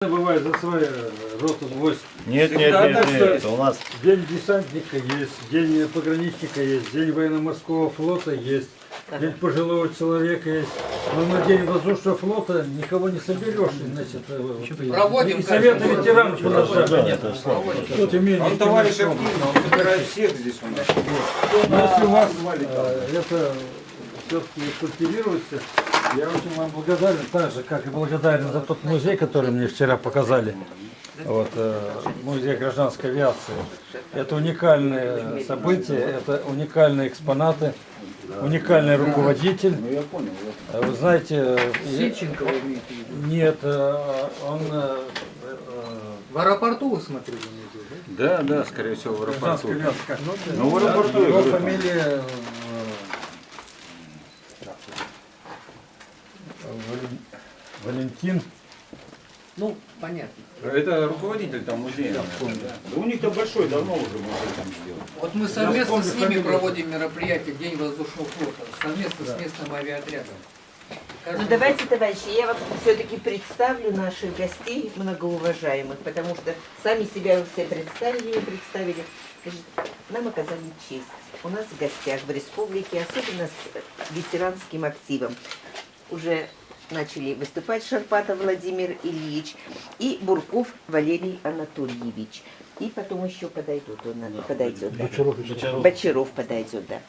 Бывает за свои роту войск. Нет, у нас День десантника есть, день пограничника есть, день военно-морского флота есть, день пожилого человека есть. Но на день воздушного флота никого не соберешь, значит, Проводим, и совет ветеранов у нас даже нет. проводим. Тем не менее, Он товарищ активный, он собирает всех здесь у нас. но если у вас это все-таки культивируется, я очень вам благодарен, так же, как и благодарен за тот музей, который мне вчера показали. Вот, музей гражданской авиации. Это уникальные события, это уникальные экспонаты, уникальный руководитель. Вы знаете, Сильченко вы имеете в виду? нет, он В аэропорту вы смотрели музей, да? Да, скорее всего, в аэропорту. гражданской авиации. Ну, в аэропорту, я Его говорю, там. фамилия Валентин. Ну, понятно. Это руководитель там музея. Да. У них-то большой, давно уже музей там сделан. Вот мы совместно с ними фамилию. проводим мероприятие День воздушного флота, совместно с местным авиаотрядом. Ну давайте, товарищи, я вам все-таки представлю наших гостей многоуважаемых, потому что сами себя все представили. Значит, нам оказали честь. У нас в гостях в республике, особенно с ветеранским активом, уже начали выступать Шарпатов Владимир Ильич и Бурков Валерий Анатольевич. И потом еще подойдут, он подойдет. Да. Бочаров подойдет, да.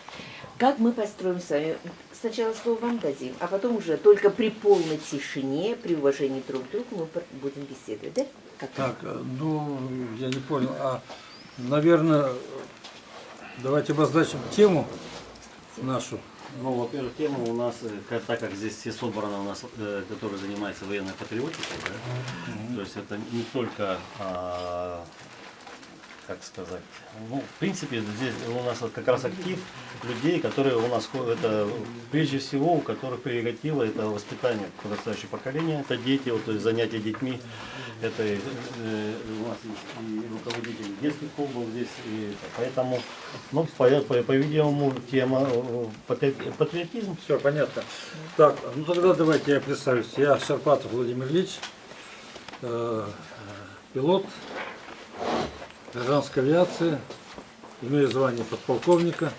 Как мы построим с вами? Сначала слово вам дадим, а потом уже только при полной тишине, при уважении друг к другу мы будем беседовать, да? Как? Так, ну, я не понял. Наверное, давайте обозначим тему нашу. ну, во-первых, тема у нас, так как здесь все собраны у нас, которые занимаются военной патриотикой, да? То есть это не только, как сказать, ну, в принципе, здесь у нас вот как раз актив людей, которые у нас, это прежде всего, у которых прерогатива это воспитание подрастающего поколения, это дети, вот, то есть занятия детьми, это у нас есть и руководитель детских клубов здесь, и поэтому, ну, по-видимому, тема патриотизм. Все, понятно. Так, ну тогда давайте я представлюсь. Я Шарпатов Владимир Ильич, пилот гражданской авиации, имею звание подполковника,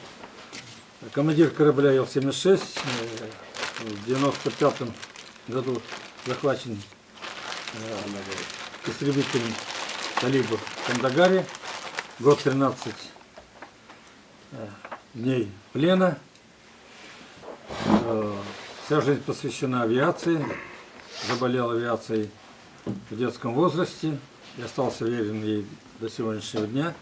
командир корабля Ил-76, в 95 году захвачен истребителем талибов в Кандагаре, год 13 дней плена. Вся жизнь посвящена авиации, заболел авиацией в детском возрасте и остался верен ей до сегодняшнего дня.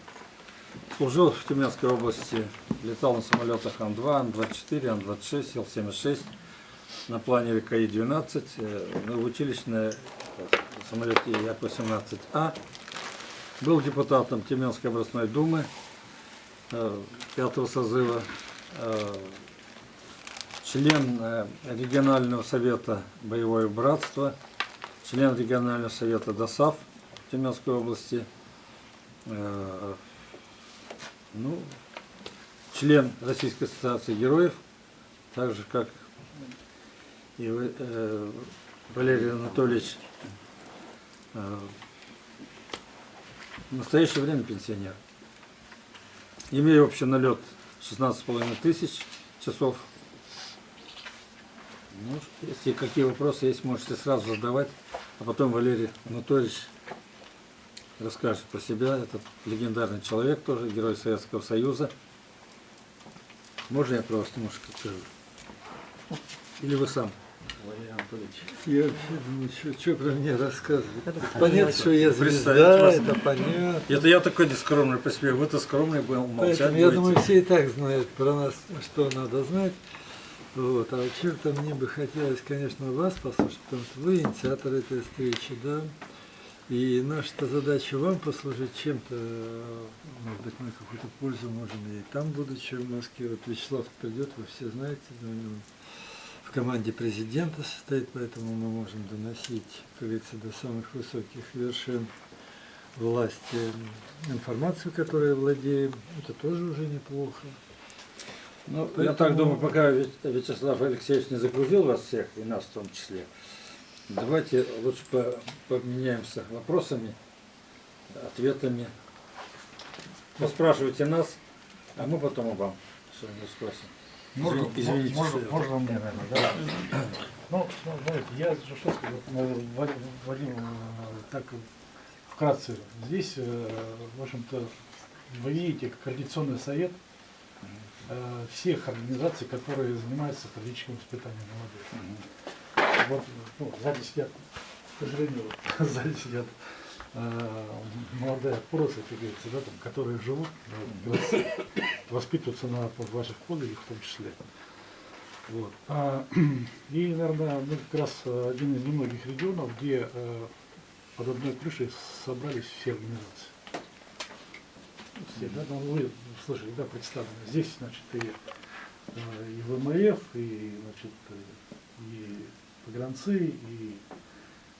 Служил в Тюменской области, летал на самолетах Ан-2, Ан-24, Ан-26, Ил-76, на планере КАИ-12, в училищном самолете Як-18А. Был депутатом Тюменской областной думы 5-го созыва, член регионального совета «Боевое братство», член регионального совета ДОСАВ Тюменской области, ну, член Российской ассоциации героев, так же как и Валерий Анатольевич, в настоящее время пенсионер. Имею общий налет 16,5 тысяч часов. Ну, если какие вопросы есть, можете сразу задавать, а потом Валерий Анатольевич расскажет про себя. Это легендарный человек тоже, герой Советского Союза. Можно я про вас немножко скажу? Или вы сам? Валерий Анатольевич. Я вообще думаю, что про меня рассказывать. Понятно, что я Представить звезда, вас. это понятно. Это я такой нескромный по себе, вы-то скромный был, молчать Поэтому, я будете. думаю, все и так знают про нас, что надо знать. Вот. А вообще-то мне бы хотелось, конечно, вас послушать, потому что вы инициатор этой встречи, да. И наша задача вам послужить чем-то, может быть, мы какую-то пользу можем и там, будучи в Москве. Вот Вячеслав придет, вы все знаете, но он в команде президента состоит, поэтому мы можем доносить, как говорится, до самых высоких вершин власти информацию, которой владеем. Это тоже уже неплохо. Ну, я Поэтому- так думаю, пока Вячеслав Алексеевич не загрузил вас всех, и нас в том числе, Давайте лучше поменяемся вопросами, ответами. Поспрашивайте нас, а мы потом вам что-нибудь спросим. Извините, что я- можно мне, наверное, да? Ну, знаете, я что скажу, Вадим, так вкратце. Здесь, в общем-то, вы видите Координационный совет всех организаций, которые занимаются политическим воспитанием молодежи. Вот, ну, сзади сидят, к сожалению, сзади сидят молодые поросли, как говорится, да, там, которые живут, воспитываются на ваших подвигах в том числе. Вот. И, наверное, мы как раз один из немногих регионов, где под одной крышей собрались все организации. Все, да, ну, вы слышали, да, представлены. Здесь, значит, и ВМФ, и, значит, и погранцы, и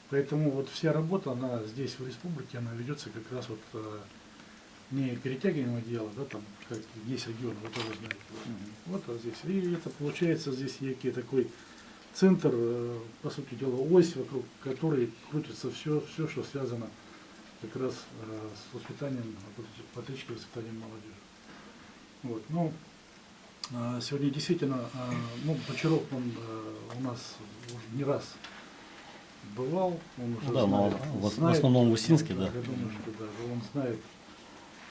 поэтому вот вся работа, она здесь в республике, она ведется как раз вот не перетягиваем дела, да, там, как есть регионы, вы тоже знаете. Вот здесь. И это получается здесь некий такой центр, по сути дела, ось, вокруг которой крутится все, что связано как раз с воспитанием, патриотическим воспитанием молодежи. Вот. Ну, сегодня действительно, ну, Бочаров, он у нас уже не раз бывал, он уже Да, знает, но он в знает. основном в Усинске, да. Я думаю, что да, он знает,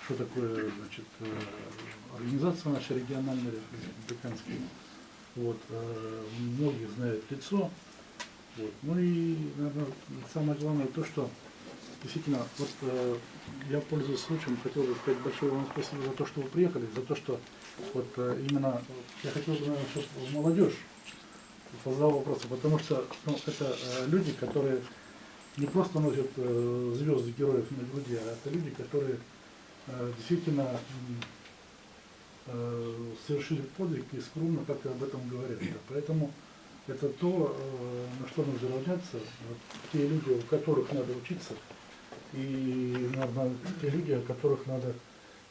что такое, значит, организация наша региональная, республиканская. Вот, многие знают лицо. Вот. Ну и, наверное, самое главное то, что действительно, вот я, пользуясь случаем, хотел бы сказать большое вам спасибо за то, что вы приехали, за то, что вот именно я хотел бы, наверное, чтобы молодежь задал вопросы, потому что ну, это люди, которые не просто носят звезды героев на груди, а это люди, которые действительно совершили подвиг и скромно как-то об этом говорят. Да. Поэтому это то, на что нужно равняться, вот, те люди, у которых надо учиться, и, наверное, те люди, о которых надо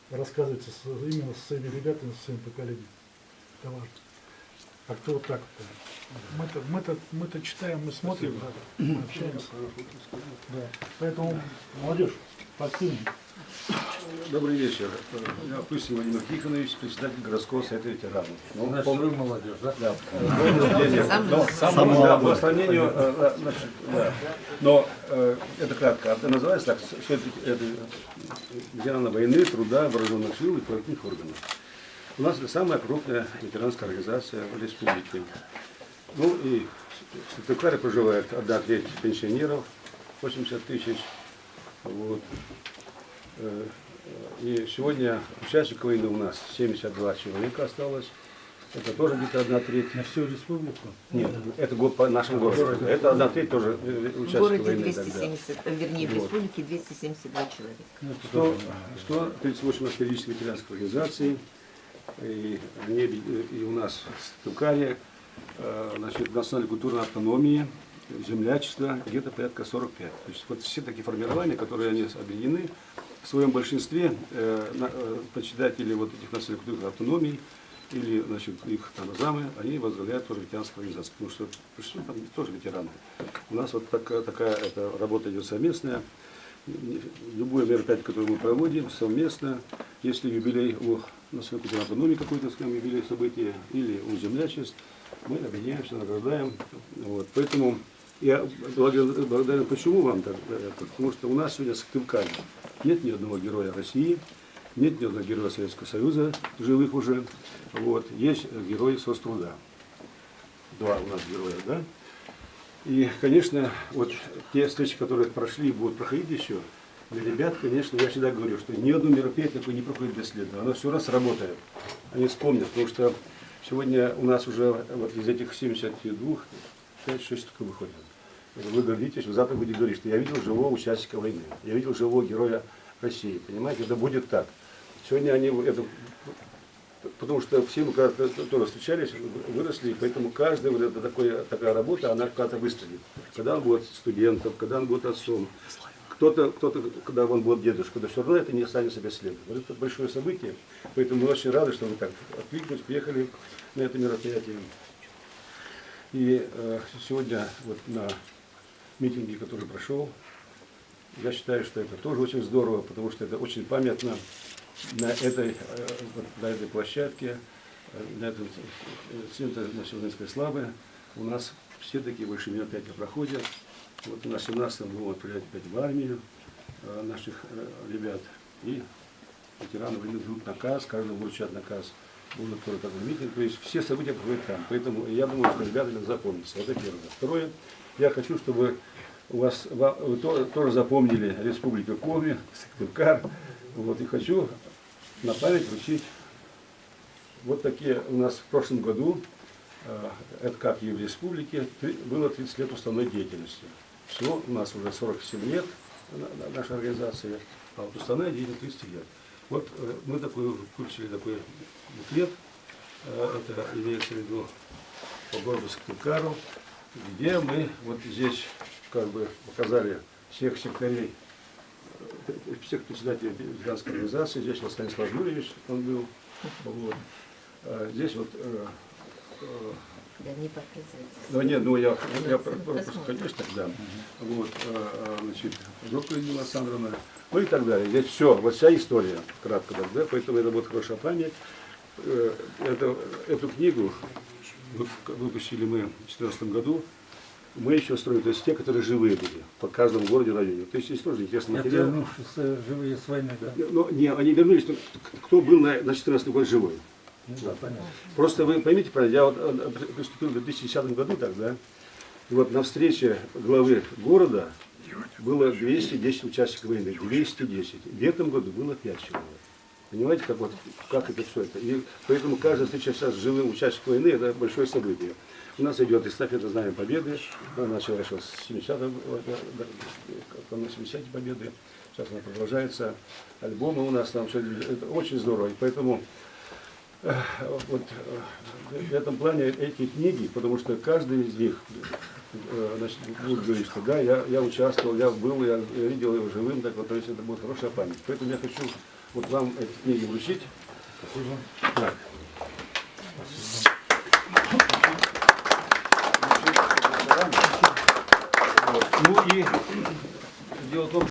рассказывать именно со своими ребятами, со своим поколением. Это важно. А кто вот так вот? Мы-то читаем, мы смотрим, да, мы общаемся. Да. Поэтому молодежь, поактивнее. Добрый вечер. Я Пусин Владимир Тихонович, председатель городского совета ветеранов. Ну, Значит, вы молодежь, да? да, да, по сравнению, значит, да. Но это кратко. Это называется так, все-таки это ветераны войны, труда, вооруженных сил и правоохранительных органов. У нас это самая крупная ветеранская организация в республике. Ну и в Сыктывкаре проживает 1/3 пенсионеров, 80 тысяч. Вот. И сегодня участников войны у нас 72 человека осталось. Это тоже где-то 1/3. На всю республику? Нет, это по нашему городу. Это 1/3 тоже В участников городе войны тогда. 270, вернее, в республике 272 человека. 138 юридических ветеранских организаций. И у нас в Сыктывкаре, значит, национальной культурной автономии, землячество где-то порядка 45. То есть вот все такие формирования, которые они объединены, в своем большинстве председатели вот этих национальных культурных автономий или, значит, их там замы, они возглавляют тоже ветеранские организации, потому что большинство там тоже ветераны. У нас вот такая эта работа идет совместная. Любое мероприятие, которое мы проводим, совместно, если юбилей у национальной культурной автономии какой-то, скажем, юбилей события, или у землячеств, мы объединяемся, награждаем. Вот. Поэтому я благодарен, почему вам так, потому что у нас сегодня в Сыктывкаре нет ни одного героя России, нет ни одного героя Советского Союза, живых уже. Вот. Есть герои соцтруда. 2 у нас героя, да? И, конечно, вот те встречи, которые прошли, будут проходить еще, для ребят, конечно, я всегда говорю, что ни одно мероприятие такое не проходит бесследно. Оно все раз работает. Они вспомнят, потому что сегодня у нас уже вот из этих 72, 5-6 только выходит. Вы гордитесь, вы завтра будете говорить, что я видел живого участника войны, я видел живого героя России. Понимаете, это будет так. Сегодня они это... Потому что все мы когда-то тоже встречались, выросли, и поэтому каждая вот эта такая работа, она когда-то выстрелит. Когда он будет студентом, когда он будет отцом, кто-то, когда он будет дедушкой, да все равно это не останется бесследно. Вот это большое событие, поэтому мы очень рады, что вы так откликнулись, приехали на это мероприятие. И сегодня вот на митинге, который прошел. Я считаю, что это тоже очень здорово, потому что это очень памятно на этой площадке, на этом центре Чернобыльской славы. У нас все такие большие мероприятия проходят. Вот у нас в 17-м было опять в армию наших ребят. И ветераны ждут наказ, каждому вручат наказ. Был такой митинг. То есть все события проходят там. Поэтому я думаю, что ребята запомнятся. Это первое. Второе. Я хочу, чтобы вы тоже запомнили Республику Коми, Сыктывкар. Вот, и хочу на память вручить вот такие у нас в прошлом году, это как и в республике, было 30 лет уставной деятельности. Всего у нас уже 47 лет нашей организации, а вот уставная деятельность 30 лет. Вот мы включили такой буклет, это имеется в виду по городу Сыктывкару, где мы вот здесь как бы показали всех секретарей, всех председателей ветеранской организации. Здесь вот Станислав Юрьевич, он был. Вот. Здесь вот... Да не показать. Ну нет, ну я просто, конечно, да. Вот, значит, Жукова Людмила Александровна, ну и так далее. Здесь все, вот вся история, кратко, да, поэтому это будет хорошая память. Эту книгу выпустили мы в 2014 году. Мы еще строим, то есть те, которые живые были, по каждому городе, районе. То есть здесь тоже интересный материал. Это живые с войны, да? Но, не, они вернулись, кто был на 2014 год живой. Да, понятно. Просто вы поймите, я вот приступил в 2010 году тогда, и вот на встрече главы города было 210 участников войны, 210. В этом году было 5 человек. Понимаете, как это все это? И поэтому каждая встреча сейчас с живым участником войны – это большое событие. У нас идет эстафета Знамя Победы, она началась еще с 70-х, 70-й Победы, сейчас она продолжается, альбомы у нас там, все это очень здорово, и поэтому вот в этом плане эти книги, потому что каждый из них, значит, будет говорить, что да, я участвовал, я был, я видел его живым, так вот, то есть это будет хорошая память. Поэтому я хочу вот вам эти книги вручить. Так. Вот. Ну и дело в том,